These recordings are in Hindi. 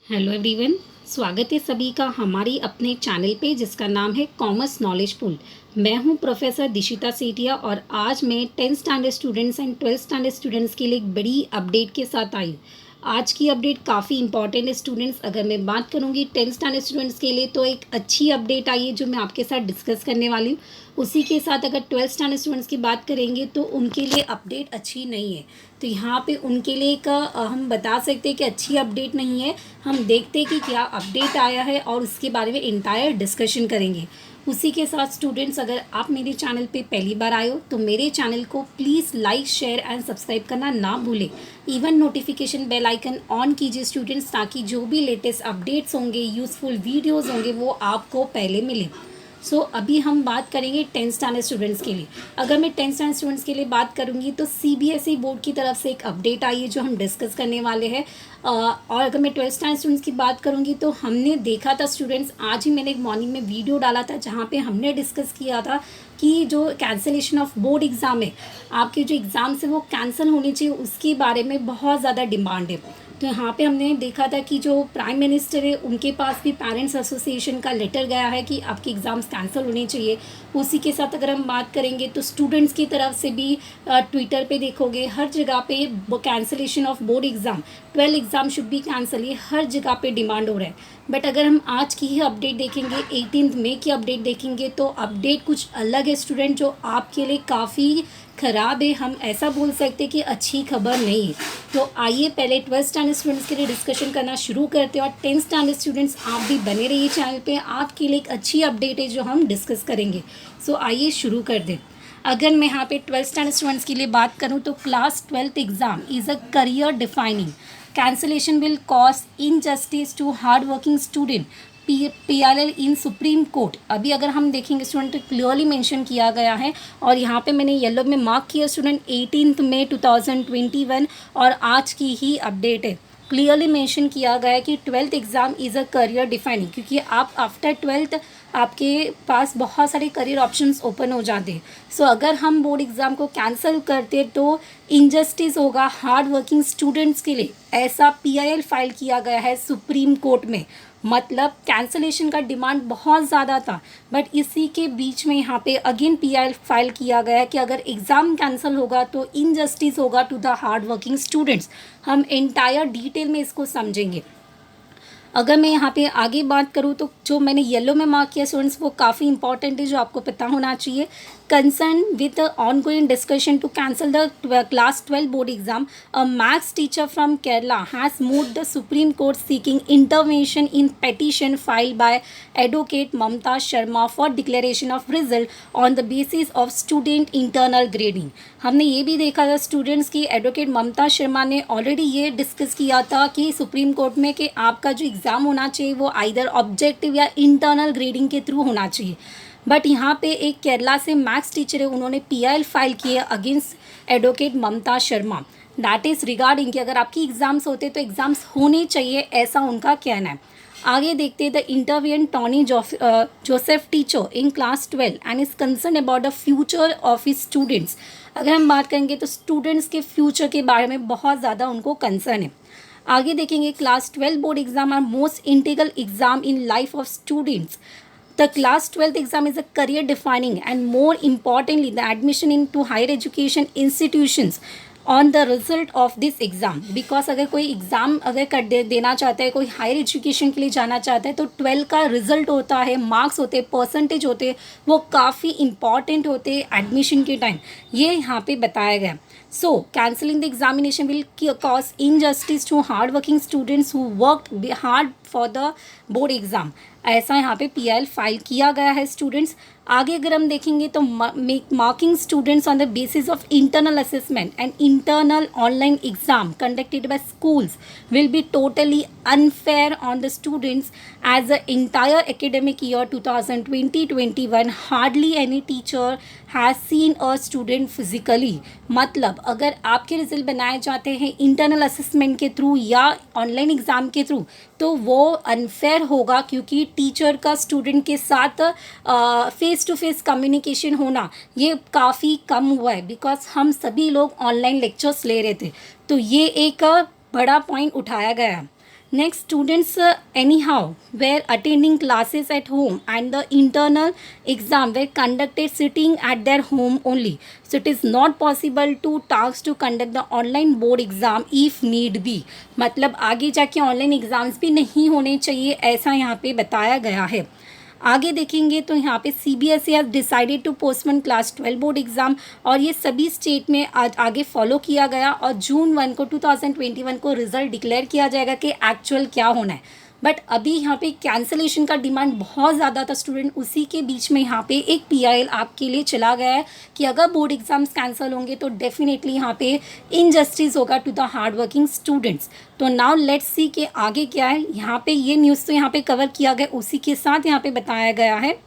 Hello everyone. स्वागत है सभी का हमारी अपने चैनल पे जिसका नाम है कॉमर्स नॉलेज पूल। मैं हूं प्रोफेसर दिशिता सेठिया और आज मैं 10th standard students and 12th standard students के लिए एक बड़ी अपडेट के साथ आई। आज की अपडेट काफ़ी इंपॉर्टेंट है स्टूडेंट्स। अगर मैं बात करूंगी 10th स्टैंडर्ड स्टूडेंट्स के लिए तो एक अच्छी अपडेट आई है जो मैं आपके साथ डिस्कस करने वाली हूँ। उसी के साथ अगर 12th स्टैंडर्ड स्टूडेंट्स की बात करेंगे तो उनके लिए अपडेट अच्छी नहीं है। तो यहाँ पे उनके लिए एक हम बता सकते हैं कि अच्छी अपडेट नहीं है। हम देखते हैं कि क्या अपडेट आया है और उसके बारे में इंटायर डिस्कशन करेंगे। उसी के साथ स्टूडेंट्स, अगर आप मेरे चैनल पे पहली बार आए हो तो मेरे चैनल को please like share and subscribe करना ना भूलें। Even notification bell icon on कीजिए स्टूडेंट्स, ताकि जो भी लेटेस्ट अपडेट्स होंगे, यूज़फुल वीडियोज़ होंगे, वो आपको पहले मिले। अभी हम बात करेंगे 10th स्टैंडर्ड स्टूडेंट्स के लिए। अगर मैं 10th स्टैंडर्ड स्टूडेंट्स के लिए बात करूंगी तो सीबीएसई बोर्ड की तरफ से एक अपडेट आई है जो हम डिस्कस करने वाले हैं। और अगर मैं 12th स्टैंडर्ड स्टूडेंट्स की बात करूंगी तो हमने देखा था स्टूडेंट्स, आज ही मैंने एक मॉर्निंग में वीडियो डाला था जहाँ पे हमने डिस्कस किया था कि जो कैंसिलेशन ऑफ बोर्ड एग्ज़ाम है, आपके जो एग्ज़ाम्स है वो कैंसिल होने चाहिए, उसके बारे में बहुत ज़्यादा डिमांड है। तो यहाँ पे हमने देखा था कि जो प्राइम मिनिस्टर है उनके पास भी पेरेंट्स एसोसिएशन का लेटर गया है कि आपके एग्ज़ाम्स कैंसिल होने चाहिए। उसी के साथ अगर हम बात करेंगे तो स्टूडेंट्स की तरफ से भी ट्विटर पे देखोगे हर जगह पे cancellation of board exam, 12 exam should be cancel, ये हर जगह पे डिमांड हो रहा है। बट अगर हम आज की ही अपडेट देखेंगे, 18 मई की अपडेट देखेंगे तो अपडेट कुछ अलग है स्टूडेंट, जो आपके लिए काफ़ी ख़राब है। हम ऐसा बोल सकते हैं कि अच्छी खबर नहीं है। तो आइए पहले 12th स्टैंडर्ड स्टूडेंट्स के लिए डिस्कशन करना शुरू करते हैं और 10th स्टैंडर्ड स्टूडेंट्स आप भी बने रहिए चैनल पे, आपके लिए एक अच्छी अपडेट है जो हम डिस्कस करेंगे। आइए शुरू कर दें। अगर मैं यहाँ पे 12th स्टैंडर्ड स्टूडेंट्स के लिए बात करूँ तो class 12th exam is a career defining, cancellation will cause injustice to hard working student, PLL in supreme court. अभी अगर हम देखेंगे स्टूडेंट तो क्लियरली मेंशन किया गया है और यहाँ पे मैंने येलो में मार्क किया स्टूडेंट 18 मई 2021 और आज की ही अपडेट है। क्लियरली मेंशन किया गया है कि 12th exam is a career defining, क्योंकि आप आफ्टर 12th आपके पास बहुत सारे करियर ऑप्शंस ओपन हो जाते हैं। अगर हम बोर्ड एग्ज़ाम को कैंसिल करते तो इनजस्टिस होगा हार्ड वर्किंग स्टूडेंट्स के लिए, ऐसा PIL फाइल किया गया है सुप्रीम कोर्ट में। मतलब कैंसिलेशन का डिमांड बहुत ज़्यादा था, बट इसी के बीच में यहाँ पे अगेन PIL फाइल किया गया है कि अगर एग्ज़ाम कैंसिल होगा तो इनजस्टिस होगा to the hard working students. हम एंटायर डिटेल में इसको समझेंगे। अगर मैं यहाँ पे आगे बात करूँ तो जो मैंने येलो में मार्क किया स्टूडेंट्स वो काफ़ी इंपॉर्टेंट है, जो आपको पता होना चाहिए। Concern with ongoing discussion to cancel the class 12 board exam, a maths teacher from Kerala has moved the supreme court seeking intervention in petition filed by advocate Mamata Sharma for declaration of result on the basis of student internal grading. हमने ये भी देखा था स्टूडेंट्स की एडवोकेट ममता शर्मा ने ऑलरेडी ये डिस्कस किया था कि सुप्रीम कोर्ट में कि आपका जो एग्ज़ाम होना चाहिए वो आइदर ऑब्जेक्टिव या इंटरनल ग्रेडिंग के थ्रू होना चाहिए। बट यहाँ पे एक केरला से मैथ्स टीचर है, उन्होंने PIL फाइल किया against advocate Mamata Sharma. That is regarding कि अगर आपकी एग्ज़ाम्स होते तो एग्ज़ाम्स होने चाहिए, ऐसा उनका कहना है। आगे देखते हैं the interviewee Tony Joseph teacher in class 12 and is concern about the future of his students. अगर हम बात करेंगे तो स्टूडेंट्स के फ्यूचर के बारे में बहुत ज़्यादा उनको कंसर्न है। आगे देखेंगे class 12 board exam are most integral exam in life of students. The class 12th exam is a career defining and more importantly the admission into higher education institutions on the result of this exam. Because अगर कोई एग्ज़ाम अगर देना चाहता है, कोई हायर एजुकेशन के लिए जाना चाहता है तो 12 का रिजल्ट होता है, मार्क्स होते हैं, परसेंटेज होते हैं, वो काफ़ी इंपॉर्टेंट होते हैं एडमिशन के टाइम। ये यहाँ पे बताया गया। Cancelling the examination will cause injustice to hard working students who worked hard for the board exam, ऐसा यहाँ पे PIL फाइल किया गया है स्टूडेंट्स। आगे अगर हम देखेंगे तो marking students on the basis of internal assessment and internal online exam conducted by schools will be totally unfair on the students as the entire academic year 2020-21 hardly any teacher has seen a student physically. मतलब अगर आपके रिजल्ट बनाए जाते हैं इंटरनल असेसमेंट के थ्रू या ऑनलाइन एग्ज़ाम के थ्रू तो वो अनफेयर होगा, क्योंकि टीचर का स्टूडेंट के साथ फेस टू फेस कम्युनिकेशन होना ये काफ़ी कम हुआ है, बिकॉज हम सभी लोग ऑनलाइन लेक्चर्स ले रहे थे। तो ये एक बड़ा पॉइंट उठाया गया है। Next, students anyhow were attending classes at home and the internal exam were conducted sitting at their home only. So it is not possible to task to conduct the online board exam if need be. मतलब आगे जाके ऑनलाइन एग्ज़ाम्स भी नहीं होने चाहिए, ऐसा यहाँ पे बताया गया है. आगे देखेंगे तो यहाँ पे CBSE has decided to postpone class 12 board exam, और ये सभी स्टेट में आज आगे फॉलो किया गया, और जून 1 को 2021 को रिजल्ट डिक्लेयर किया जाएगा कि एक्चुअल क्या होना है. बट अभी यहाँ पे कैंसलेशन का डिमांड बहुत ज़्यादा था स्टूडेंट, उसी के बीच में यहाँ पे एक PIL आपके लिए चला गया है कि अगर बोर्ड एग्जाम्स कैंसिल होंगे तो डेफिनेटली यहाँ पे इनजस्टिस होगा to the hard working students. तो नाउ लेट्स सी कि आगे क्या है. यहाँ पे ये न्यूज़ तो यहाँ पे कवर किया गया, उसी के साथ यहाँ पे बताया गया है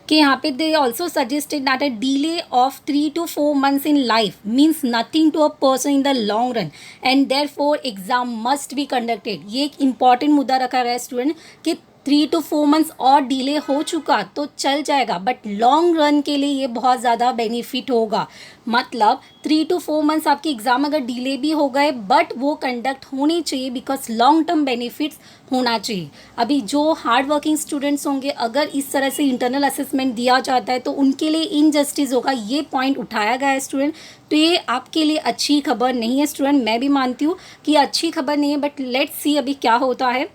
कि यहाँ पे they also suggested that a delay of 3 to 4 months in life means nothing to a person in the long run, and therefore exam must be conducted. ये एक इंपॉर्टेंट मुद्दा रखा गया है स्टूडेंट कि 3 to 4 months और डिले हो चुका तो चल जाएगा, बट लॉन्ग रन के लिए ये बहुत ज़्यादा बेनिफिट होगा. मतलब 3 to 4 months आपके एग्ज़ाम अगर डिले भी हो गए बट वो कंडक्ट होने चाहिए, बिकॉज लॉन्ग टर्म बेनिफिट्स होना चाहिए. अभी जो हार्ड वर्किंग स्टूडेंट्स होंगे, अगर इस तरह से इंटरनल असेसमेंट दिया जाता है तो उनके लिए इनजस्टिस होगा, ये पॉइंट उठाया गया है स्टूडेंट. तो ये आपके लिए अच्छी खबर नहीं है स्टूडेंट, मैं भी मानती हूँ कि अच्छी खबर नहीं है, बट लेट्स सी अभी क्या होता है.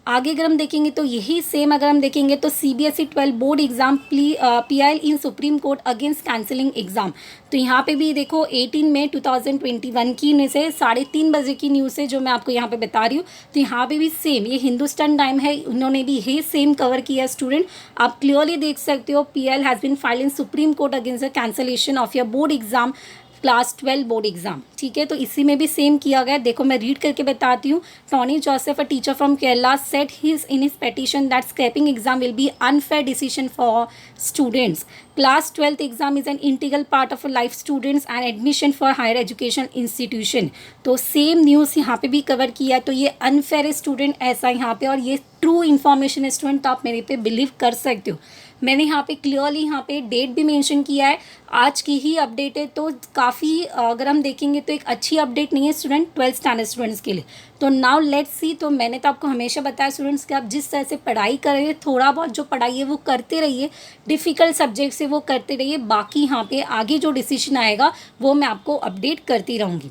आगे अगर हम देखेंगे तो यही सेम अगर हम देखेंगे तो CBSE 12 board exam PIL in supreme court against cancelling exam. तो यहाँ पे भी देखो 18 मई 2021 की न्यूज़ है, 3:30 बजे की न्यूज़ है जो मैं आपको यहाँ पे बता रही हूँ. तो यहाँ पे भी सेम, ये हिंदुस्तान टाइम है, उन्होंने भी यही सेम कवर किया स्टूडेंट. आप क्लियरली देख सकते हो PIL has been filed in supreme court against the cancellation of your board exam class 12 board exam. ठीक है, तो इसी में भी सेम किया गया. देखो मैं रीड करके बताती हूँ. Tony Joseph, a teacher from Kerala, said his in his petition that scrapping exam will be unfair decision for students. Class 12th exam is an integral part of life students and admission for higher education institution. तो सेम न्यूज़ यहाँ पे भी कवर किया. तो ये अनफेयर है स्टूडेंट, ऐसा यहाँ पे, और ये ट्रू इन्फॉर्मेशन है स्टूडेंट, तो आप मेरे पे बिलीव कर सकते हो. मैंने यहाँ पे क्लियरली यहाँ पे डेट भी मेंशन किया है, आज की ही अपडेट है. तो काफ़ी अगर हम देखेंगे तो एक अच्छी अपडेट नहीं है स्टूडेंट 12th स्टैंडर्ड स्टूडेंट्स के लिए. तो नाउ लेट्स सी. तो मैंने तो आपको हमेशा बताया स्टूडेंट्स कि आप जिस तरह से पढ़ाई कर रहे हैं, थोड़ा बहुत जो पढ़ाई है वो करते रहिए, डिफ़िकल्ट सब्जेक्ट से वो करते रहिए. बाकी यहाँ पे आगे जो डिसीजन आएगा वो मैं आपको अपडेट करती रहूँगी.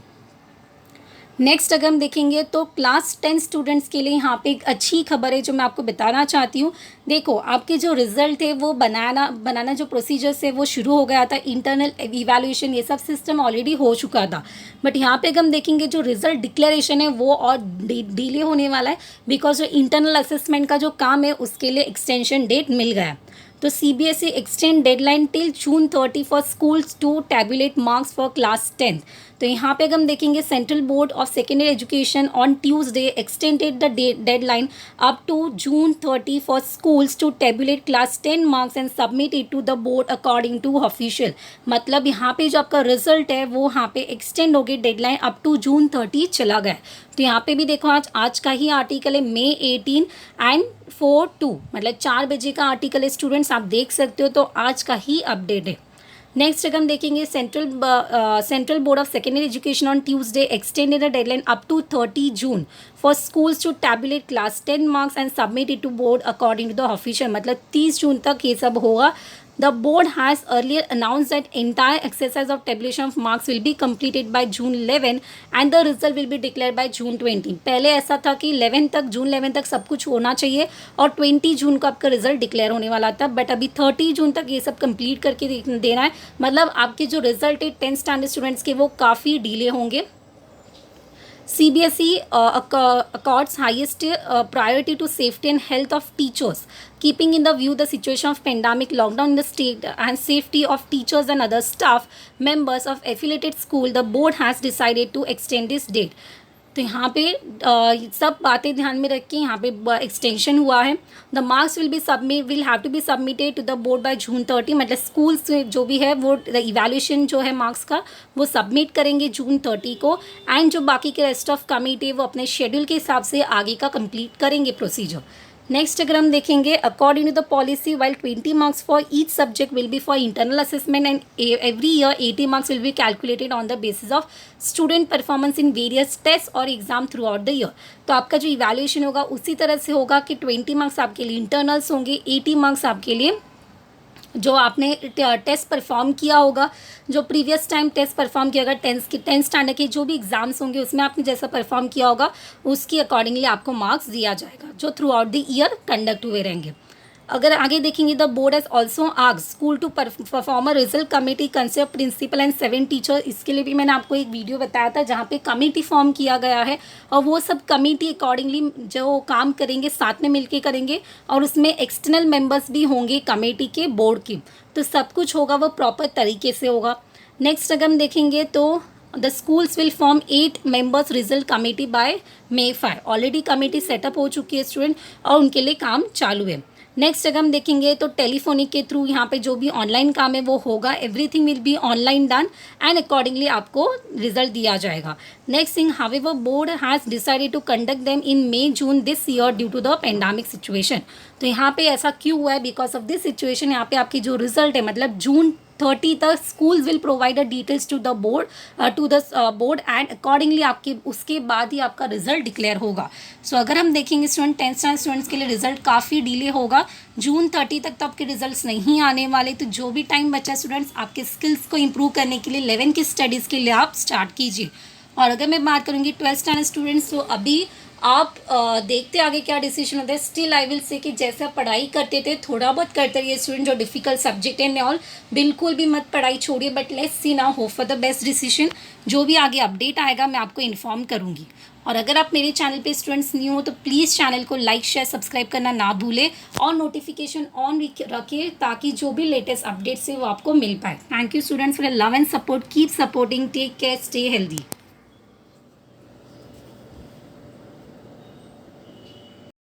नेक्स्ट अगर हम देखेंगे तो क्लास 10 स्टूडेंट्स के लिए यहाँ पे एक अच्छी खबर है जो मैं आपको बताना चाहती हूँ. देखो आपके जो रिज़ल्ट है वो बनाना जो प्रोसीजर्स है वो शुरू हो गया था. इंटरनल इवैल्यूएशन ये सब सिस्टम ऑलरेडी हो चुका था, बट यहाँ पे अगर हम देखेंगे जो रिज़ल्ट डिक्लेरेशन है वो और डिले होने वाला है, बिकॉज जो इंटरनल असेसमेंट का जो काम है उसके लिए एक्सटेंशन डेट मिल गया. तो CBSE extend deadline till June 30 for schools to tabulate marks for class 10. तो यहाँ पे अगर हम देखेंगे central board of secondary education on Tuesday extended the deadline up to June 30 for schools to tabulate class 10 marks and submit it to the board according to official. मतलब यहाँ पे जो आपका रिजल्ट है वो यहाँ पे एक्सटेंड हो गई, डेडलाइन अप टू June 30 चला गया. तो यहाँ पे भी देखो आज का ही आर्टिकल है May 18 एंड 4/2, मतलब 4 बजे का आर्टिकल है स्टूडेंट्स, आप देख सकते हो. तो आज का ही अपडेट है. नेक्स्ट अगर हम देखेंगे central board of secondary education on Tuesday extended the deadline up to 30 June for schools to tabulate class 10 marks and submit it to board according to the official. मतलब 30 जून तक ये सब होगा. The board has earlier announced that entire exercise of tabulation of marks will be completed by June 11 and the result will be declared by June 20. पहले ऐसा था कि June 11 तक सब कुछ होना चाहिए और 20 जून को आपका रिजल्ट डिक्लेयर होने वाला था, बट अभी 30 जून तक ये सब कंप्लीट करके देना है. मतलब आपके जो रिजल्ट है 10th स्टैंडर्ड स्टूडेंट्स के वो काफ़ी डिले होंगे. CBSE accords highest priority to safety and health of teachers, keeping in the view the situation of pandemic lockdown in the state and safety of teachers and other staff members of affiliated school. The board has decided to extend this date. तो यहाँ पे सब बातें ध्यान में रख के यहाँ पे एक्सटेंशन हुआ है. The marks will have to be submitted to the board by June 30. मतलब स्कूल्स जो भी है वो इवैल्यूएशन जो है मार्क्स का वो सबमिट करेंगे June 30 को, एंड जो बाकी के रेस्ट ऑफ कमिटी वो अपने शेड्यूल के हिसाब से आगे का कंप्लीट करेंगे प्रोसीजर. नेक्स्ट अगर हम देखेंगे according to the policy while 20 marks for each subject will be for internal assessment and every year 80 marks will be calculated on the basis of student performance in various test और exam throughout the year. तो आपका जो इवैल्यूएशन होगा उसी तरह से होगा कि 20 मार्क्स आपके लिए इंटरनल्स होंगे, 80 मार्क्स आपके लिए जो आपने टेस्ट परफॉर्म किया होगा, जो प्रीवियस टाइम टेस्ट परफॉर्म किया होगा, टेंथ स्टैंडर्ड के जो भी एग्जाम्स होंगे उसमें आपने जैसा परफॉर्म किया होगा उसकी अकॉर्डिंगली आपको मार्क्स दिया जाएगा, जो throughout the year conduct हुए रहेंगे। अगर आगे देखेंगे the board has also asked school to perform a result committee consist of principal and 7 teacher. इसके लिए भी मैंने आपको एक वीडियो बताया था जहाँ पे कमेटी फॉर्म किया गया है और वो सब कमेटी अकॉर्डिंगली जो काम करेंगे साथ में मिलके करेंगे और उसमें एक्सटर्नल मेंबर्स भी होंगे कमेटी के, बोर्ड के। तो सब कुछ होगा वो प्रॉपर तरीके से होगा। नेक्स्ट अगर हम देखेंगे तो the schools will form 8 members result committee by May 5। Already committee setup हो चुकी है स्टूडेंट और उनके लिए काम चालू है। नेक्स्ट अगर हम देखेंगे तो टेलीफोनिक के थ्रू यहाँ पे जो भी ऑनलाइन काम है वो होगा, everything will be online done and accordingly आपको रिजल्ट दिया जाएगा। Next thing, however board has decided to conduct them in May June this year due to the pandemic situation. तो यहाँ पे ऐसा क्यों हुआ है? बिकॉज ऑफ दिस सिचुएशन यहाँ पे आपकी जो रिजल्ट है मतलब June 30 तक schools will provide details to the board and accordingly आपके उसके बाद ही आपका रिजल्ट डिक्लेयर होगा। सो अगर हम देखेंगे स्टूडेंट 10th स्टैंडर्ड स्टूडेंट्स के लिए रिजल्ट काफ़ी डिले होगा, June 30 तक तो आपके रिजल्ट्स नहीं आने वाले। तो जो भी टाइम बचा स्टूडेंट्स आपके स्किल्स को इंप्रूव करने के लिए 11 की स्टडीज़ के लिए आप स्टार्ट कीजिए। और अगर मैं बात करूँगी 12th स्टैंडर्ड स्टूडेंट्स, तो अभी आप देखते आगे क्या डिसीजन होता है। स्टिल आई विल से कि जैसे आप पढ़ाई करते थे थोड़ा बहुत करते रहिए स्टूडेंट, जो डिफिकल्ट सब्जेक्ट है ऑल बिल्कुल भी मत पढ़ाई छोड़िए, but let's see now hope for the best decision. जो भी आगे अपडेट आएगा मैं आपको इन्फॉर्म करूँगी। और अगर आप मेरे चैनल पे स्टूडेंट्स न्यू हो तो प्लीज़ चैनल को लाइक शेयर सब्सक्राइब करना ना भूलें और नोटिफिकेशन ऑन रखिए ताकि जो भी लेटेस्ट अपडेट्स है वो आपको मिल पाए। Thank you students for love and support, keep supporting, take care, stay healthy.